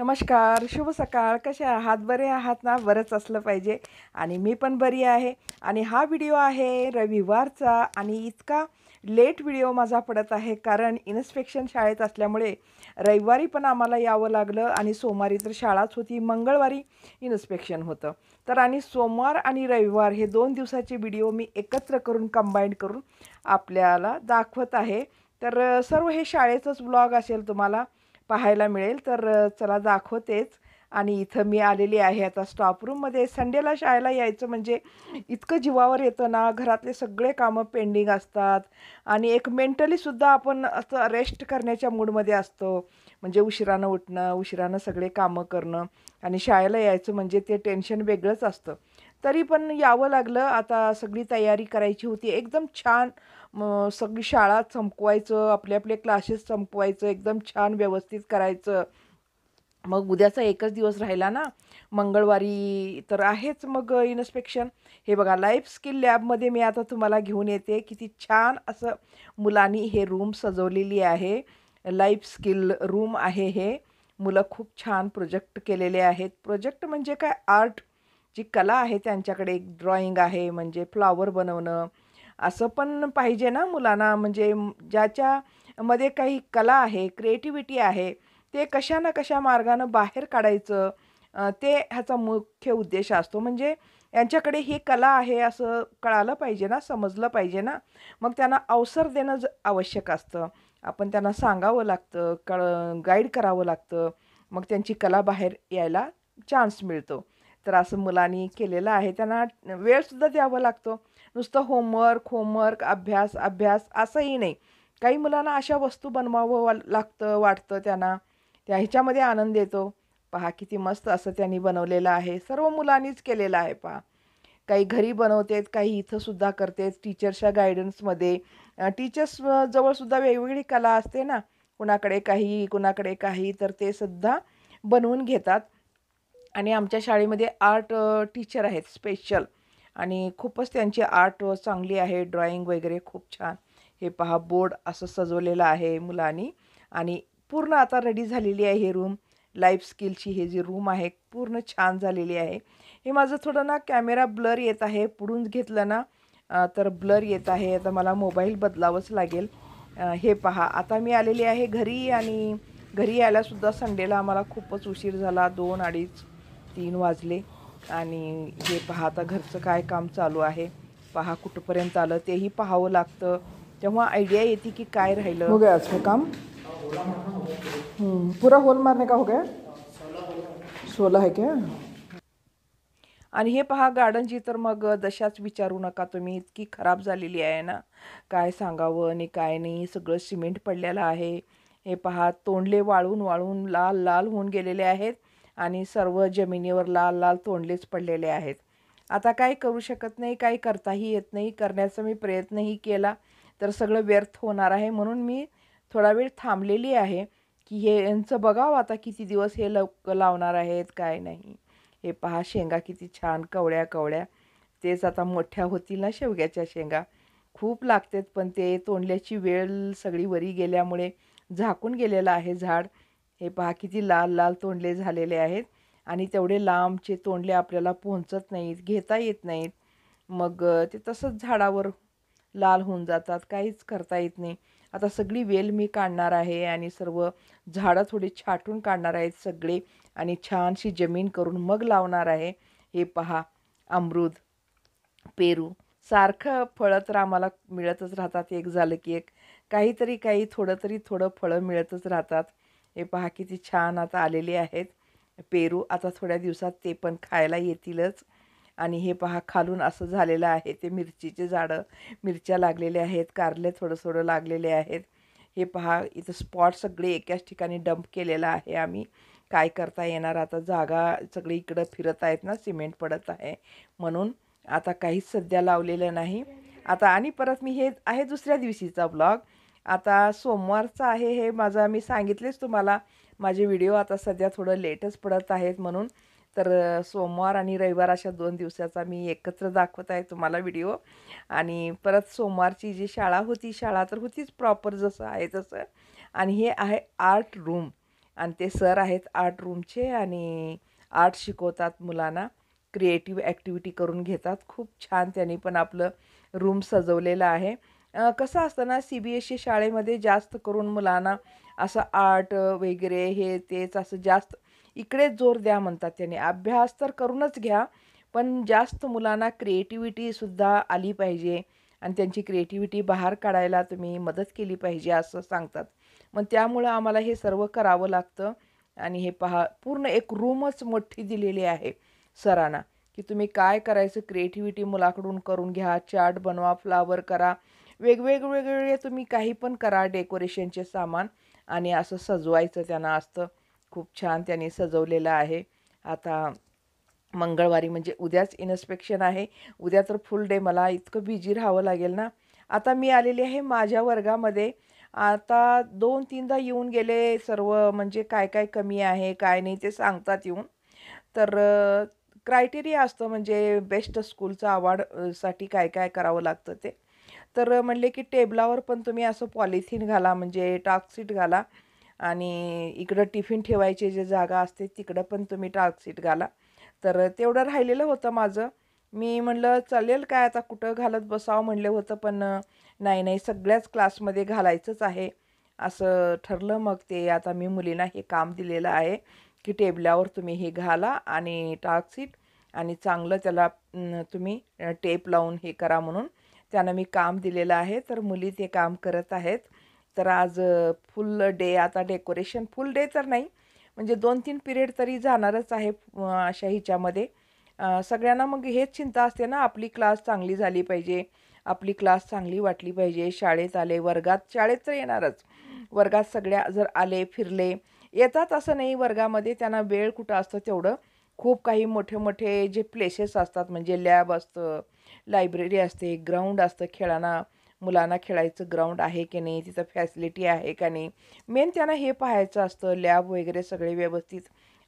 नमस्कार, शुभ सकाळ. कसे आहात? बरे आहात ना? बरंच असलं पाहिजे आणि मी पण बरी आहे. आणि हा व्हिडिओ आहे रविवारचा आणि इतका लेट व्हिडिओ माझा पडत आहे कारण इन्स्पेक्शन शाळेत असल्यामुळे रविवारी पण आम्हाला यावं लागलं आणि सोमवारी तर शाळाच होती, मंगळवारी इन्स्पेक्शन होतं. तर आणि सोमवार आणि रविवार हे 2 दिवसाचे व्हिडिओ मी एकत्र करून कंबाईंड करून आपल्याला दाखवत आहे. तर सर्व हे शाळेचंच व्लॉग असेल तुम्हाला पाहायला मिळेल. तर चला दाखवतेच. आणि इथं मी आलेली आहे आता स्टॉप रूममध्ये. संडेला शाळेला यायचं म्हणजे इतकं जीवावर येतं ना, घरातले सगळे कामं पेंडिंग असतात आणि एक मेंटलीसुद्धा आपण असं रेस्ट करण्याच्या मूडमध्ये असतो. म्हणजे उशिरानं उठणं, उशिरानं सगळे कामं करणं आणि शाळेला यायचं म्हणजे ते टेन्शन वेगळंच असतं. तरी पण यावं लागलं. आता सगळी तयारी करायची होती. एकदम छान सगळी शाळा संपवायचं, आपले आपले क्लासेस संपवायचं, एकदम छान व्यवस्थित करायचं. मग उद्याचा एकच दिवस राहिला ना, मंगळवारी तर आहेच मग इन्स्पेक्शन. हे बघा लाईफ स्किल लॅबमध्ये मी आता तुम्हाला घेऊन येते. किती छान असं मुलांनी हे रूम सजवलेली आहे. लाईफ स्किल रूम आहे हे. मुलं खूप छान प्रोजेक्ट केलेले आहेत. प्रोजेक्ट म्हणजे काय आर्ट जी कला आहे त्यांच्याकडे एक ड्रॉइंग आहे म्हणजे फ्लॉवर बनवणं. असं पण पाहिजे ना मुलांना म्हणजे ज्याच्यामध्ये काही कला आहे, क्रिएटिव्हिटी आहे, ते कशा ना कशा मार्गानं बाहेर काढायचं ते ह्याचा मुख्य उद्देश असतो. म्हणजे यांच्याकडे ही कला आहे असं कळालं पाहिजे ना, समजलं पाहिजे ना. मग त्यांना अवसर देणं आवश्यक असतं. आपण त्यांना सांगावं लागतं, गाईड करावं लागतं. मग त्यांची कला बाहेर यायला चान्स मिळतो. तर असं मुलांनी केलेलं आहे. त्यांना वेळसुद्धा द्यावा लागतो. नुसतं होमवर्क, अभ्यास, अभ्यास असंही नाही. काही मुलांना अशा वस्तू बनवावं लागतं, वाटतं त्यांना. त्या ह्याच्यामध्ये आनंद येतो. पहा किती मस्त असं त्यांनी बनवलेलं आहे. सर्व मुलांनीच केलेलं आहे पहा. काही घरी बनवतेत, काही इथं सुद्धा करतेत टीचर्सच्या गाईडन्समध्ये. टीचर्स जवळसुद्धा वेगवेगळी कला असते ना. कुणाकडे काही, कुणाकडे काही, तर ते सुद्धा बनवून घेतात. आणि आमच्या शाळेमध्ये आर्ट टीचर आहेत स्पेशल आणि खूपच त्यांची आर्ट चांगली आहे. ड्रॉइंग वगैरे खूप छान. हे पहा बोर्ड असं सजवलेलं आहे मुलांनी आणि पूर्ण आता रेडी झालेली आहे ही रूम. लाईफ स्किलची ही जी रूम आहे पूर्ण छान झालेली आहे. हे माझं थोडं ना कॅमेरा ब्लर येत आहे. पुढून घेतलं ना तर ब्लर येत आहे. आता मला मोबाईल बदलावंच लागेल. हे पहा आता मी आलेली आहे घरी आणि घरी यायलासुद्धा संडेला आम्हाला खूपच उशीर झाला. 2, 2:30, 3 वाजले आणि हे पहा आता घरचं काय काम चालू आहे. पहा कुठपर्यंत आलं तेही पाहावं लागतं. तेव्हा आयडिया येते की काय राहिलं. हो गया आज काम? पूरा होल मारने का हो गया? 16 है क्या? आणि हे पहा गार्डनची तर मग दशाच विचारू नका तुम्ही. इतकी खराब झालेली आहे ना, काय सांगावं आणि काय नाही. सगळं सिमेंट पडलेलं आहे. हे पहा तोंडले वाळून वाळून लाल लाल होऊन गेलेले आहेत आणि सर्व जमिनीवर लाल लाल तोंडलेच पडलेले आहेत. आता काय करू शकत नाही, काही करताही येत नाही. करण्याचा मी प्रयत्नही केला तर सगळं व्यर्थ होणार आहे. म्हणून मी थोडा वेळ थांबलेली आहे की हे यांचं बघावं आता किती दिवस हे लावणार आहेत, काय नाही. हे पहा शेंगा किती छान कवळ्या कवळ्या. तेच आता मोठ्या होतील ना शेवग्याच्या शेंगा. खूप लागतात पण ते तोंडल्याची वेळ सगळी वरी गेल्यामुळे झाकून गेलेलं आहे झाड. हे पहा किती लाल लाल तोंडले झालेले आहेत आणि तेवढे लांबचे तोंडले आपल्याला पोहोचत नाहीत, घेता येत नाहीत. मग ते तसंच झाडावर लाल होऊन जातात, काहीच करता येत नाही. आता सगळी वेल मी काढणार आहे आणि सर्व झाडं थोडी छाटून काढणार आहेत सगळे आणि छानशी जमीन करून मग लावणार आहे. हे पहा अमरूद, पेरू सारखं फळं तर आम्हाला मिळतच राहतात. एक झालं की एक काहीतरी काही थोडं तरी थोडं फळं मिळतच राहतात. हे पहा किती छान आता आलेले आहेत पेरू. आता थोड्या दिवसात ते पण खायला येतीलच. आणि हे पहा खालून असं झालेलं आहे ते मिरचीचे झाडं. मिरच्या लागलेल्या आहेत, कारले थोडं थोडं लागलेले आहेत. हे पहा इथं स्पॉट सगळे एकाच ठिकाणी डंप केलेलं आहे आम्ही. काय करता येणार आता, जागा सगळी इकडं फिरत आहेत ना, सिमेंट पडत आहे म्हणून आता काहीच सध्या लावलेलं नाही. आता आणि परत मी हे आहे दुसऱ्या दिवशीचा ब्लॉग. आता सोमवारचा आहे हे माझा, मी सांगितलेच तुम्हाला माझे व्हिडिओ आता सध्या थोडं लेटच पडत आहेत म्हणून. तर सोमवार आणि रविवार अशा 2 दिवसाचा मी एकत्र दाखवत आहे तुम्हाला व्हिडिओ. आणि परत सोमवारची जी शाळा होती, शाळा तर होतीच प्रॉपर जसं आहे तसं. आणि हे आहे आर्ट रूम आणि ते सर आहेत आर्ट रूमचे आणि आर्ट शिकवतात मुलांना. क्रिएटिव्ह ॲक्टिव्हिटी करून घेतात. खूप छान त्यांनी पण आपलं रूम सजवलेलं आहे. कसं असतं ना, CBSE शाळेमध्ये जास्त करून मुलांना असं आर्ट वगैरे हे तेच असं जास्त इकडेच जोर द्या म्हणतात त्यांनी. अभ्यास तर करूनच घ्या, पण जास्त मुलांना क्रिएटिव्हिटीसुद्धा आली पाहिजे आणि त्यांची क्रिएटिव्हिटी बाहेर काढायला तुम्ही मदत केली पाहिजे असं सांगतात. मग त्यामुळं आम्हाला हे सर्व करावं लागतं आणि हे पहा पूर्ण एक रूमच मोठी दिलेली आहे सरांना, की तुम्ही काय करायचं क्रिएटिव्हिटी मुलाकडून करून घ्या, चार्ट बनवा, फ्लॉवर करा, वेगवेगळे तुम्ही काही पण करा डेकोरेशनचे सामान आणि असं सजवायचं त्यांना असतं. खूप छान त्यांनी सजवलेलं आहे. आता मंगळवारी म्हणजे उद्याच इन्स्पेक्शन आहे. उद्या तर फुल डे मला इतकं बिझी राहावं लागेल ना. आता मी आलेली आहे माझ्या वर्गामध्ये. आता 2-3दा येऊन गेले सर्व म्हणजे काय-काय कमी आहे, काय नाही ते सांगतात येऊन. तर क्रायटेरिया असतं म्हणजे बेस्ट स्कूलचं अवॉर्ड साठी काय-काय करावं लागतं ते. तर म्हणले की टेबलावर पण तुम्ही असं पॉलिथिन घाला म्हणजे टार्क घाला आणि इकडं टिफिन ठेवायची जी जागा असते तिकडं पण तुम्ही टार्क घाला. तर तेवढं राहिलेलं होतं माझं. मी म्हणलं चालेल काय आता कुठं घालत बसावं म्हणलं होतं, पण नाही सगळ्याच क्लासमध्ये घालायचंच आहे, असं ठरलं. मग ते आता मी मुलींना हे काम दिलेलं आहे, की टेबलावर तुम्ही हे घाला आणि टार्क आणि चांगलं त्याला तुम्ही टेप लावून हे करा म्हणून त्यांना मी काम दिलेलं आहे. तर मुली ते काम करत आहेत. तर आज फुल डे आता डेकोरेशन फुल डे तर नाही, म्हणजे 2-3 पिरियड तरी जाणारच आहे अशा ह्याच्यामध्ये. सगळ्यांना मग हेच चिंता असते ना, आपली क्लास चांगली झाली पाहिजे, आपली क्लास चांगली वाटली पाहिजे. शाळेत आले, शाळेत तर येणारच. वर्गात सगळ्या जर आले, फिरले, येतात असं नाही वर्गामध्ये त्यांना वेळ कुठं असतं तेवढं. खूप काही मोठे-मोठे जे प्लेसेस असतात म्हणजे लॅब असतं, लायब्ररी असते, ग्राउंड असतं खेळांना, मुलांना खेळायचं ग्राउंड आहे की नाही, तिथं फॅसिलिटी आहे का नाही. मेन त्यांना हे पाहायचं असतं, लॅब वगैरे सगळे व्यवस्थित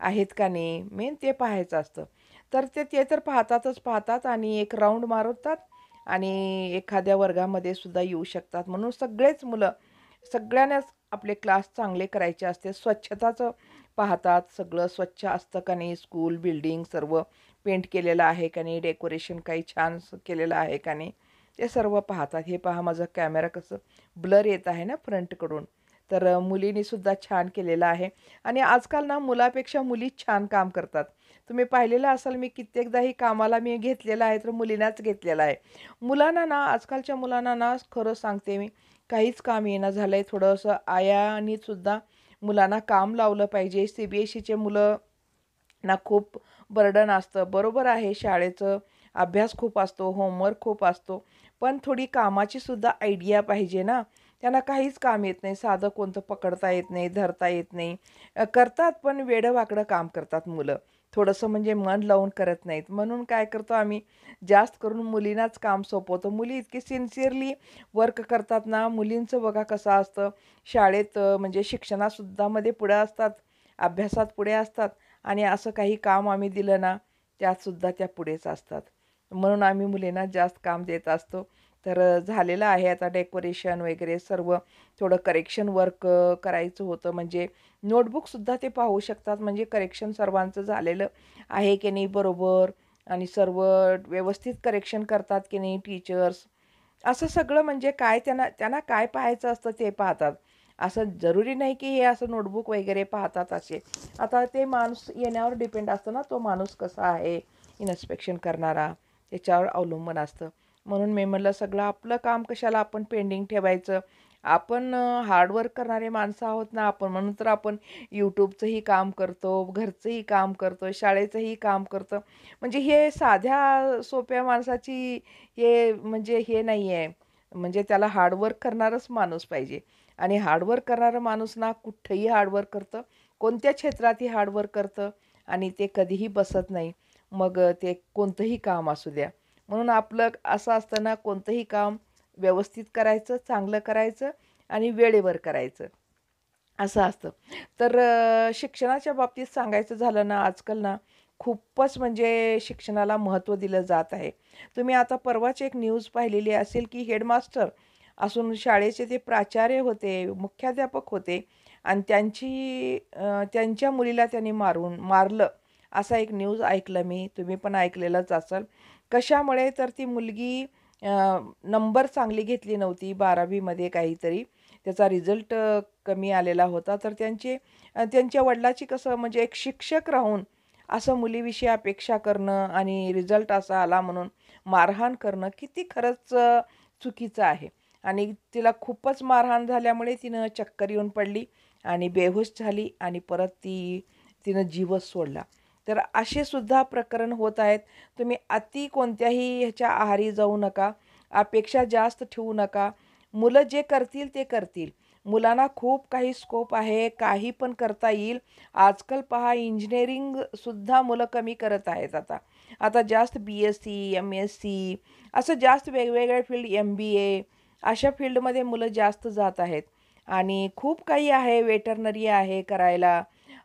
आहेत का नाही, मेन ते पाहायचं असतं. तर ते तर पाहतात आणि एक राउंड मारतात आणि एखाद्या वर्गामध्ये सुद्धा येऊ शकतात. म्हणून सगळेच मुलं, सगळ्यांनाच आपले क्लास चांगले करायचे असते. स्वच्छताचं पाहतात, सगळं स्वच्छ असतं का नाही, स्कूल, बिल्डिंग सर्व पेंट केलेलं आहे का नाही, डेकोरेशन काही छान केलेलं आहे का नाही, ते सर्व पाहतात. हे पहा माझा कॅमेरा कसं ब्लर येत आहे ना फ्रंटकडून. तर मुलींनी सुद्धा छान केलेलं आहे आणि आजकाल ना मुलापेक्षा मुलीच छान काम करतात. तुम्ही पाहिलेलं असाल मी कित्येकदा ही कामाला मी घेतलेलं आहे, तर मुलींनाच घेतलेलं आहे. मुलांना ना आजकालच्या मुलांना ना खरं सांगते मी, काहीच काम येईना झालंय. थोडंसं आयांनी सुद्धा मुलांना काम लावलं पाहिजे. CBSEचे मुलं ना खूप बर्डन असतं. बरोबर आहे, शाळेचं अभ्यास खूप असतो, होमवर्क खूप असतो. पण थोडी कामाची सुद्धा आयडिया पाहिजे ना. त्यांना काहीच काम येत नाही. साधं कोणतं पकडता येत नाही, धरता येत नाही. करतात पण वेडं-वाकडं काम करतात मुलं. थोडंसं म्हणजे मन लावून करत नाहीत. म्हणून काय करतो आम्ही, जास्त करून मुलींनाच काम सोपवतो. मुली इतकी सिन्सिअरली वर्क करतात ना. मुलींचं बघा कसं असतं, शाळेत म्हणजे शिक्षणासुद्धा मध्ये पुढे असतात, अभ्यासात पुढे असतात आणि असं काही काम आम्ही दिलं ना, त्यातसुद्धा त्या पुढेच असतात. म्हणून आम्ही मुलींना जास्त काम देत असतो. तर झालेलं आहे आता डेकोरेशन वगैरे सर्व. थोडं करेक्शन वर्क करायचं होतं म्हणजे नोटबुकसुद्धा ते पाहू शकतात म्हणजे करेक्शन सर्वांचं झालेलं आहे की नाही बरोबर आणि सर्व व्यवस्थित करेक्शन करतात की नाही टीचर्स. असं सगळं म्हणजे काय त्यांना त्यांना काय पाहायचं असतं ते पाहतात. असं जरुरी नाही की हे असं नोटबुक वगैरे पाहतात असे. आता ते माणूस येण्यावर डिपेंड असतं ना, तो माणूस कसा आहे, इन्स्पेक्शन करणारा, त्याच्यावर अवलंबून असतं. म्हणून मी म्हटलं सगळं आपलं काम कशाला आपण पेंडिंग ठेवायचं. आपण हार्डवर्क करणारे माणसं आहोत ना आपण, म्हणून तर आपण YouTubeचंही काम करतो, घरचंही काम करतो, शाळेचंही काम करतो. म्हणजे हे साध्या सोप्या माणसाची हे म्हणजे हे नाही आहे. म्हणजे त्याला हार्डवर्क करणारच माणूस पाहिजे आणि हार्डवर्क करणारं माणूस ना कुठेही हार्डवर्क करतं, कोणत्या क्षेत्रातही हार्डवर्क करतं आणि ते कधीही बसत नाही. मग ते कोणतंही काम असू द्या. म्हणून आपलं असं असतं ना, कोणतंही काम व्यवस्थित करायचं, चांगलं करायचं आणि वेळेवर करायचं, असं असतं. तर शिक्षणाच्या बाबतीत सांगायचं झालं ना, आजकाल ना खूपच म्हणजे शिक्षणाला महत्त्व दिलं जात आहे. तुम्ही आता परवाच एक न्यूज पाहिलेली असेल, की हेडमास्टर असून शाळेचे ते प्राचार्य होते, मुख्याध्यापक होते आणि त्यांच्या मुलीला त्यांनी मारलं असा एक न्यूज ऐकलं मी. तुम्ही पण ऐकलेलंच असाल. कशामुळे तर ती मुलगी नंबर चांगली घेतली नव्हती 12वी काहीतरी. त्याचा रिझल्ट कमी आलेला होता. तर त्यांच्या वडिलाची कसं म्हणजे एक शिक्षक राहून असं मुलीविषयी अपेक्षा करणं आणि रिझल्ट असा आला म्हणून मारहाण करणं किती खरंच चुकीचं आहे. आणि तिला खूपच मारहाण झाल्यामुळे तिनं चक्कर येऊन पडली आणि बेहोश झाली आणि परत तिनं जीवच सोडला. तर असे सुद्धा प्रकरण होत आहेत. तुम्ही अति कोणत्याही ह्याच्या आहारी जाऊ नका. अपेक्षा जास्त ठेवू नका. मुलं जे करतील ते करतील. मुलांना खूप काही स्कोप आहे. काही पण करता येईल. आजकाल पहा इंजिनिअरिंगसुद्धा मुलं कमी करत आहेत आता. आता जास्त BSc, MSc असं जास्त वेगवेगळ्या फील्ड MBA अशा फील्डमध्ये मुलं जास्त जात आहेत. आणि खूप काही आहे, वेटरनरी आहे करायला,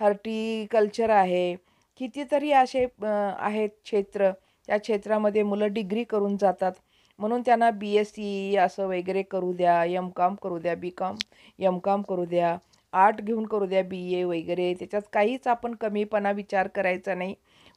हॉर्टिकल्चर आहे. कितीतरी असे आहेत क्षेत्र. त्या क्षेत्रामध्ये मुलं डिग्री करून जातात. म्हणून त्यांना BSc असं वगैरे करू द्या, M.Com करू द्या, B.Com, M.Com करू द्या, आर्ट घेऊन करू द्या, BA वगैरे. त्याच्यात काहीच आपण कमीपणा विचार करायचा नाही.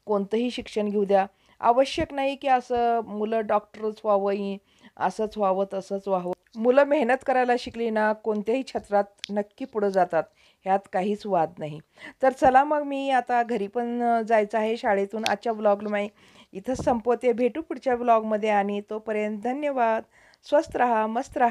कोणतंही शिक्षण घेऊ द्या. आवश्यक नाही की असं मुलं डॉक्टरच व्हावं, असंच व्हावं, तसंच व्हावं. मुलं मेहनत करायला शिकली ना, कोणत्याही क्षेत्रात नक्की पुढं जातात. ह्यात काहीच वाद नाही. तर चला मग मी आता घरी पण जायचं आहे शाळेतून. आजच्या व्लॉगला मी इथंच संपवते. भेटू पुढच्या व्लॉगमध्ये आणि तोपर्यंत धन्यवाद. स्वस्त राहा, मस्त राहा.